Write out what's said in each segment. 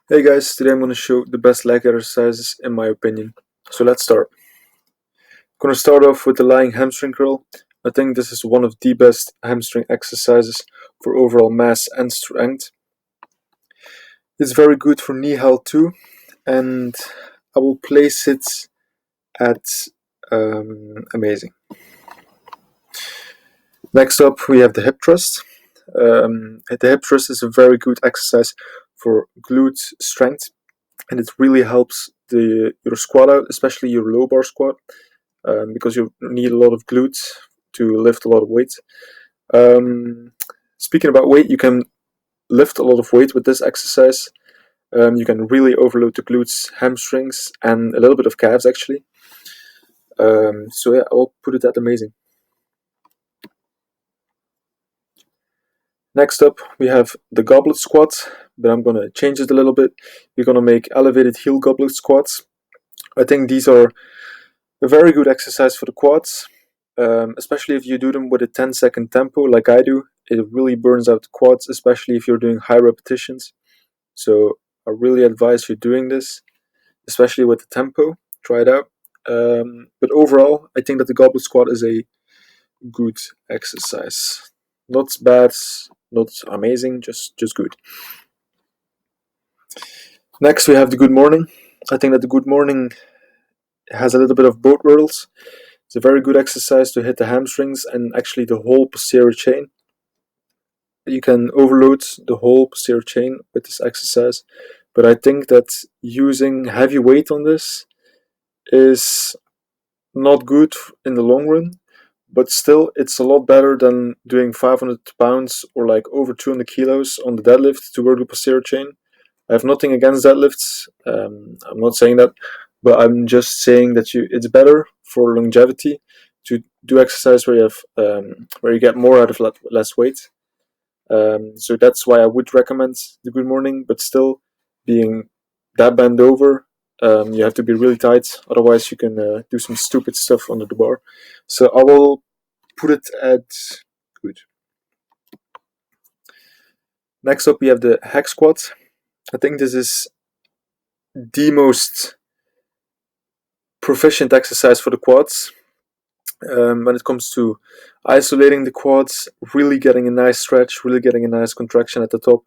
Hey guys, today I'm going to show the best leg exercises in my opinion. So let's start. I'm going to start off with the lying hamstring curl. I think this is one of the best hamstring exercises for overall mass and strength. It's very good for knee health too, and I will place it at amazing. Next up we have the hip thrust. The hip thrust is a very good exercise for glute strength, and it really helps your squat out, especially your low bar squat, because you need a lot of glutes to lift a lot of weight. Speaking about weight, you can lift a lot of weight with this exercise. You can really overload the glutes, hamstrings, and a little bit of calves actually. So yeah, I'll put it at amazing. Next up, we have the goblet squat, but I'm gonna change it a little bit. We're gonna make elevated heel goblet squats. I think these are a very good exercise for the quads, especially if you do them with a 10-second tempo like I do. It really burns out the quads, especially if you're doing high repetitions. So I really advise you doing this, especially with the tempo. Try it out. But overall, I think that the goblet squat is a good exercise. Not bad, not amazing, just good. Next, we have the good morning. I think that the good morning has a little bit of boat whirls. It's a very good exercise to hit the hamstrings and actually the whole posterior chain. You can overload the whole posterior chain with this exercise, but I think that using heavy weight on this is not good in the long run, but still it's a lot better than doing 500 pounds or like over 200 kilos on the deadlift to work the posterior chain. I have nothing against deadlifts. I'm not saying that, but I'm just saying that it's better for longevity to do exercise where you get more out of less weight. So that's why I would recommend the good morning, but still being that bent over, you have to be really tight, otherwise you can do some stupid stuff under the bar. So I will put it at good. Next up we have the hack squat. I think this is the most proficient exercise for the quads. When it comes to isolating the quads, really getting a nice stretch, really getting a nice contraction at the top.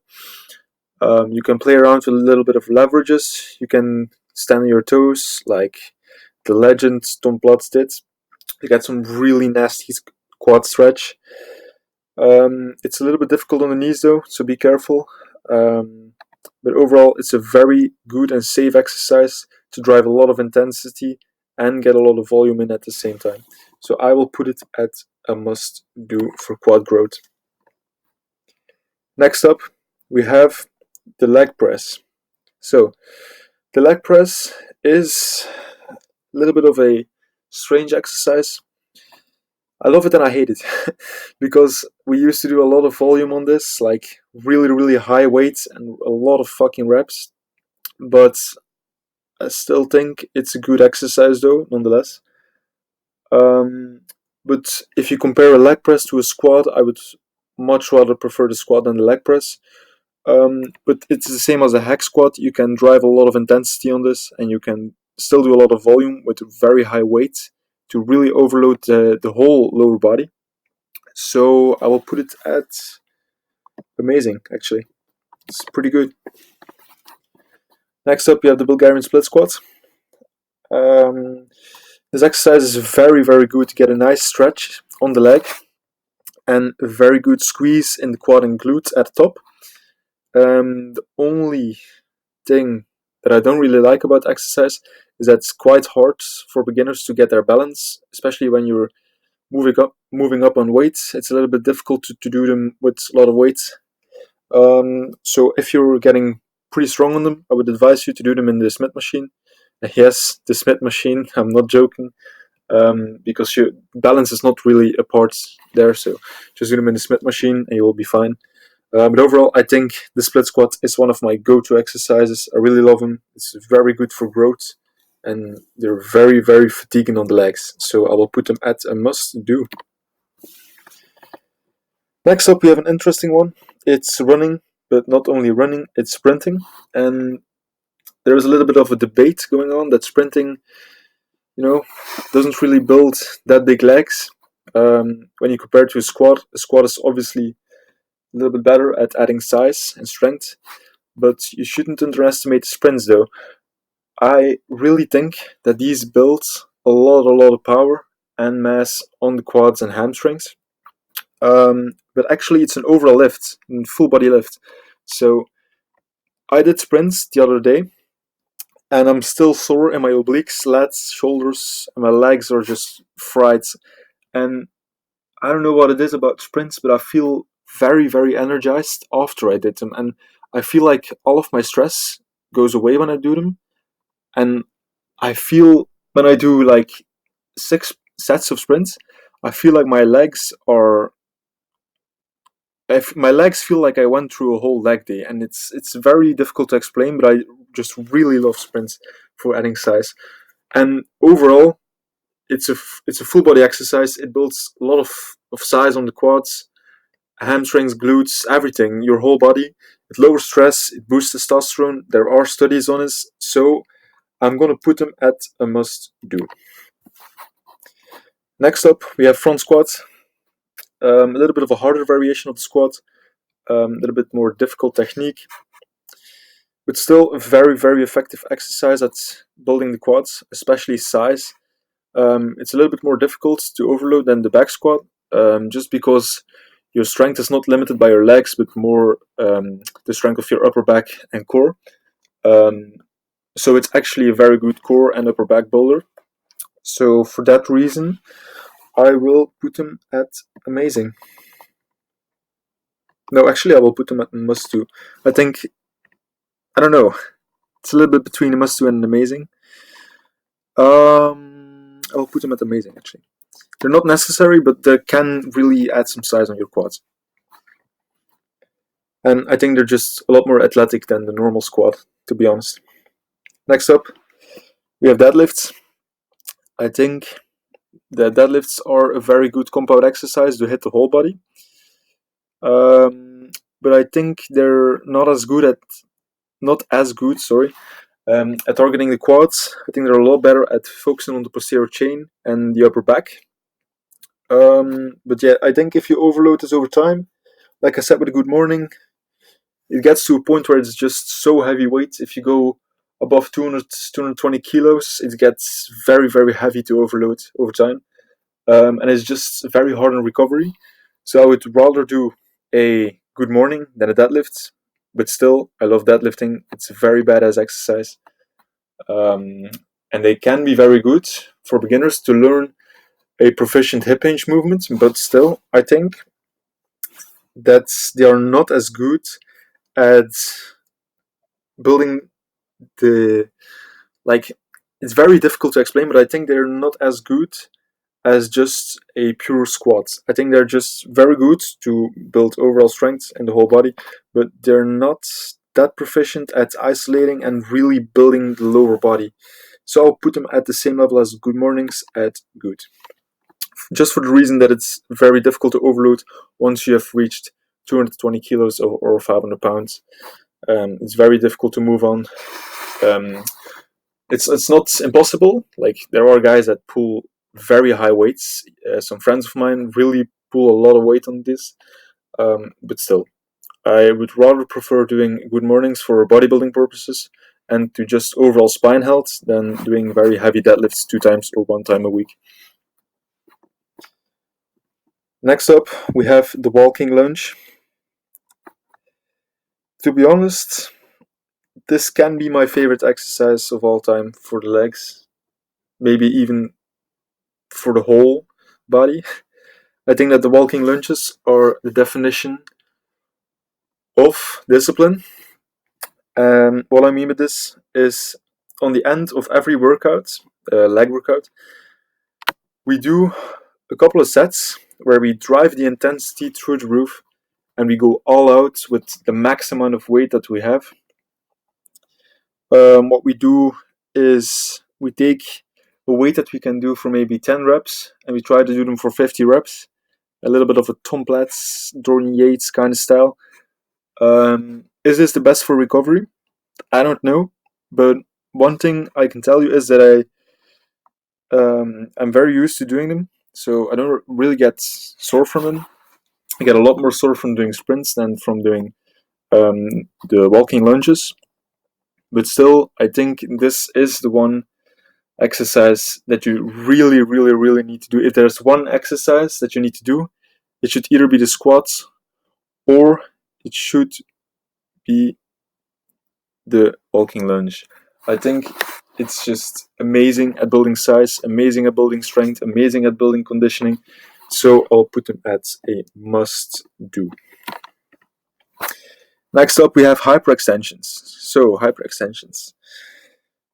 You can play around with a little bit of leverages. You can stand on your toes, like the legend Tom Platz did. You get some really nasty quad stretch. It's a little bit difficult on the knees though, so be careful. But overall, it's a very good and safe exercise to drive a lot of intensity and get a lot of volume in at the same time. So I will put it at a must do for quad growth. Next up, we have the leg press. So the leg press is a little bit of a strange exercise. I love it and I hate it because we used to do a lot of volume on this, like really high weights and a lot of fucking reps. But I still think it's a good exercise though, nonetheless. But if you compare a leg press to a squat, I would much rather prefer the squat than the leg press. But it's the same as a hack squat. You can drive a lot of intensity on this, and you can still do a lot of volume with very high weight to really overload the whole lower body. So I will put it at amazing, actually. It's pretty good. Next up, you have the Bulgarian split squat. This exercise is very good to get a nice stretch on the leg and a very good squeeze in the quad and glutes at the top. The only thing that I don't really like about exercise is that it's quite hard for beginners to get their balance, especially when you're moving up on weights. It's a little bit difficult to do them with a lot of weights. So if you're getting pretty strong on them, I would advise you to do them in the Smith machine. Yes, the Smith machine, I'm not joking, because your balance is not really a part there, so just do them in the Smith machine and you'll be fine. But overall, I think the split squat is one of my go-to exercises. I really love them. It's very good for growth, and they're very fatiguing on the legs. So I will put them at a must-do. Next up, we have an interesting one. It's running, but not only running, it's sprinting. And there is a little bit of a debate going on that sprinting, doesn't really build that big legs. When you compare it to a squat is obviously a little bit better at adding size and strength, but you shouldn't underestimate the sprints though. I really think that these build a lot of power and mass on the quads and hamstrings. But actually it's an overall lift, a full body lift. So I did sprints the other day and I'm still sore in my obliques, lats, shoulders, and my legs are just fried. And I don't know what it is about sprints, but I feel very energized after I did them. And I feel like all of my stress goes away when I do them. And I feel when I do like 6 sets of sprints, I feel like my legs feel like I went through a whole leg day, and it's very difficult to explain, but I just really love sprints for adding size. And overall, it's a full body exercise. It builds a lot of size on the quads, hamstrings, glutes, everything, your whole body. It lowers stress, it boosts testosterone. There are studies on this, so I'm gonna put them at a must do. Next up, we have front squat. A little bit of a harder variation of the squat, a little bit more difficult technique, but still a very effective exercise at building the quads, especially size. It's a little bit more difficult to overload than the back squat, just because your strength is not limited by your legs, but more the strength of your upper back and core. So it's actually a very good core and upper back builder. So for that reason, I will put them at amazing. No, actually, I will put them at must do. I don't know. It's a little bit between a must do and an amazing. I will put them at amazing, actually. They're not necessary, but they can really add some size on your quads. And I think they're just a lot more athletic than the normal squat, to be honest. Next up, we have deadlifts. I think the deadlifts are a very good compound exercise to hit the whole body. But I think they're not as good, at targeting the quads. I think they're a lot better at focusing on the posterior chain and the upper back. But yeah, I think if you overload this over time, like I said with a good morning, it gets to a point where it's just so heavyweight. If you go above 220 kilos, it gets very heavy to overload over time. And it's just very hard on recovery. So I would rather do a good morning than a deadlift. But still, I love deadlifting. It's a very badass exercise. And they can be very good for beginners to learn a proficient hip hinge movement. But still, I think that they are not as good at building it's very difficult to explain, but I think they're not as good as just a pure squat. I think they're just very good to build overall strength in the whole body, but they're not that proficient at isolating and really building the lower body. So I'll put them at the same level as good mornings at good. Just for the reason that it's very difficult to overload once you have reached 220 kilos or 500 pounds. It's very difficult to move on. It's not impossible. Like, there are guys that pull very high weights. Some friends of mine really pull a lot of weight on this. But still, I would rather prefer doing good mornings for bodybuilding purposes and to just overall spine health than doing very heavy deadlifts 2 times or 1 time a week. Next up, we have the walking lunge. To be honest, this can be my favorite exercise of all time for the legs, maybe even for the whole body. I think that the walking lunges are the definition of discipline. And what I mean by this is, on the end of every workout, leg workout, we do a couple of sets where we drive the intensity through the roof and we go all out with the max amount of weight that we have. What we do is we take a weight that we can do for maybe 10 reps and we try to do them for 50 reps. A little bit of a Tom Platz, Jordan Yates kind of style. Is this the best for recovery? I don't know. But one thing I can tell you is that I'm very used to doing them, so I don't really get sore from them. I get a lot more sore from doing sprints than from doing the walking lunges. But still, I think this is the one exercise that you really, really, really need to do. If there's one exercise that you need to do, it should either be the squats or it should be the walking lunge. I think it's just amazing at building size, amazing at building strength, amazing at building conditioning. So I'll put them as a must do. Next up, we have hyperextensions. So, hyperextensions.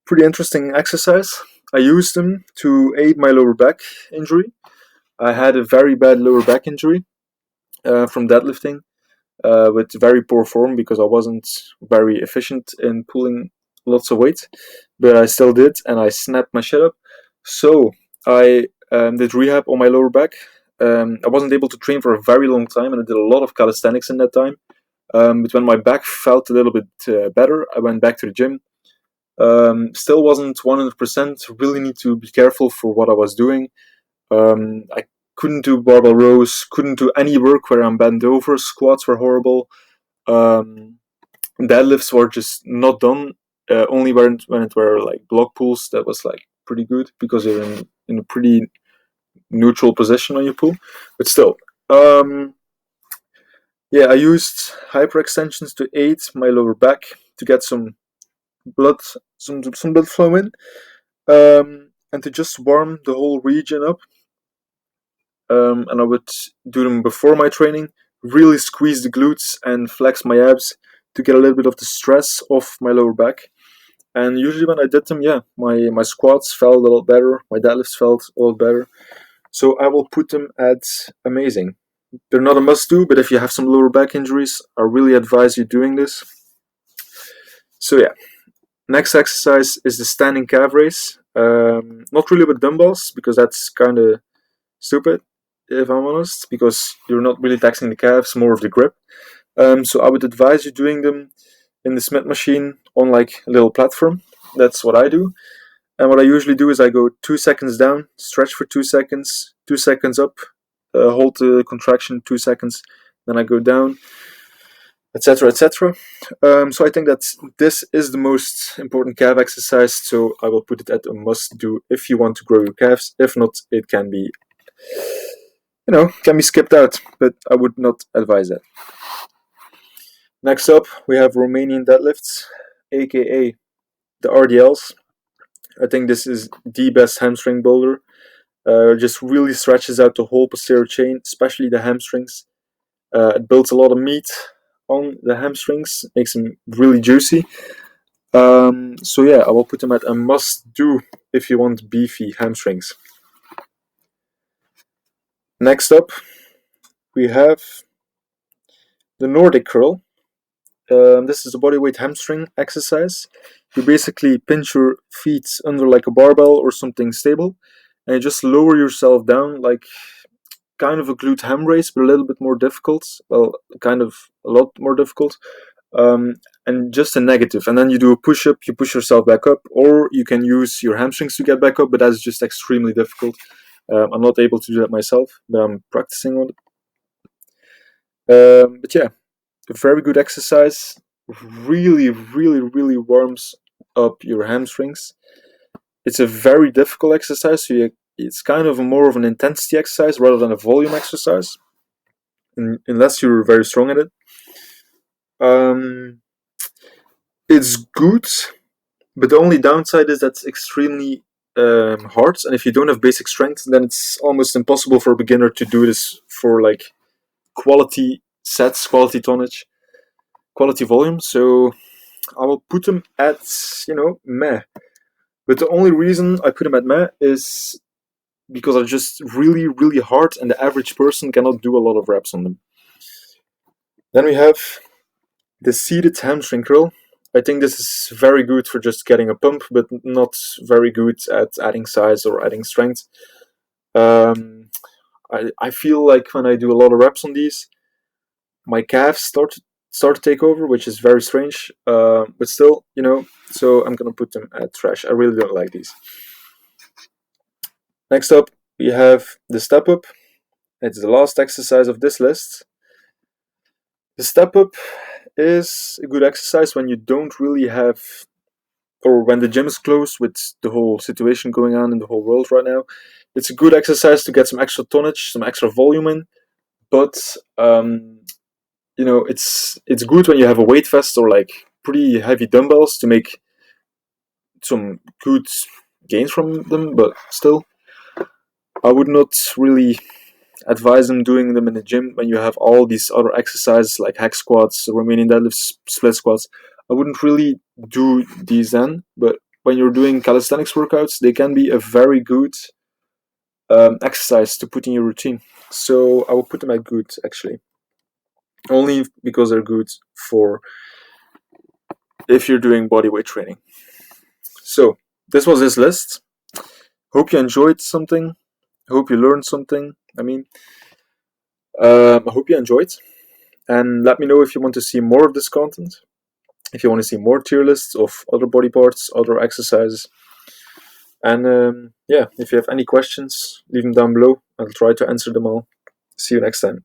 Pretty interesting exercise. I use them to aid my lower back injury. I had a very bad lower back injury from deadlifting with very poor form because I wasn't very efficient in pulling lots of weight, but I still did, and I snapped my shit up. So I did rehab on my lower back. I wasn't able to train for a very long time, and I did a lot of calisthenics in that time. But when my back felt a little bit better, I went back to the gym. Still wasn't 100%. Really need to be careful for what I was doing. I couldn't do barbell rows, couldn't do any work where I'm bent over. Squats were horrible. Deadlifts were just not done. Only when it were like block pulls, that was like pretty good because you're in a pretty neutral position when you pull. But still, yeah, I used hyperextensions to aid my lower back to get some blood flow in, and to just warm the whole region up. And I would do them before my training, really squeeze the glutes and flex my abs to get a little bit of the stress off my lower back. And usually when I did them, yeah, my squats felt a lot better, my deadlifts felt a lot better. So I will put them at amazing. They're not a must do, but if you have some lower back injuries, I really advise you doing this. So yeah, next exercise is the standing calf raise. Not really with dumbbells because that's kind of stupid, if I'm honest, because you're not really taxing the calves, more of the grip. So I would advise you doing them in the Smith machine on like a little platform. That's what I do. And what I usually do is I go 2 seconds down, stretch for 2 seconds, 2 seconds up, hold the contraction 2 seconds, then I go down, etc., etc. So I think that this is the most important calf exercise. So I will put it at a must do if you want to grow your calves. If not, it can be, can be skipped out, but I would not advise that. Next up, we have Romanian deadlifts, aka the RDLs. I think this is the best hamstring builder. Just really stretches out the whole posterior chain, especially the hamstrings. It builds a lot of meat on the hamstrings, makes them really juicy. So yeah, I will put them at a must do if you want beefy hamstrings. Next up, we have the Nordic curl. This is a bodyweight hamstring exercise. You basically pinch your feet under like a barbell or something stable, and you just lower yourself down like kind of a glute ham raise, but a little bit more difficult. Well, kind of a lot more difficult. And just a negative. And then you do a push-up, you push yourself back up, or you can use your hamstrings to get back up, but that's just extremely difficult. I'm not able to do that myself, but I'm practicing on it. But yeah, a very good exercise. Really, really, really warms up your hamstrings. It's a very difficult exercise, so it's kind of more of an intensity exercise rather than a volume exercise, unless you're very strong at it. It's good, but the only downside is that it's extremely hard, and if you don't have basic strength, then it's almost impossible for a beginner to do this for like quality sets, quality tonnage, quality volume. So I will put them at, meh. But the only reason I put them at meh is because they're just really, really hard, and the average person cannot do a lot of reps on them. Then we have the seated hamstring curl. I think this is very good for just getting a pump, but not very good at adding size or adding strength. I feel like when I do a lot of reps on these, my calves start start to take over, which is very strange, but still, you know, so I'm gonna put them at trash. I really don't like these. Next up, we have the step up. It's the last exercise of this list. The step up is a good exercise when you don't really have, or when the gym is closed with the whole situation going on in the whole world right now. It's a good exercise to get some extra tonnage, some extra volume in, but you know, it's good when you have a weight vest or like pretty heavy dumbbells to make some good gains from them, but still, I would not really advise them doing them in the gym when you have all these other exercises like hack squats, Romanian deadlifts, split squats. I wouldn't really do these then, but when you're doing calisthenics workouts, they can be a very good exercise to put in your routine. So I will put them at good, actually. Only because they're good for if you're doing bodyweight training. So this was this list. Hope you enjoyed something. Hope you learned something. I hope you enjoyed. And let me know if you want to see more of this content. If you want to see more tier lists of other body parts, other exercises. And yeah, if you have any questions, leave them down below. I'll try to answer them all. See you next time.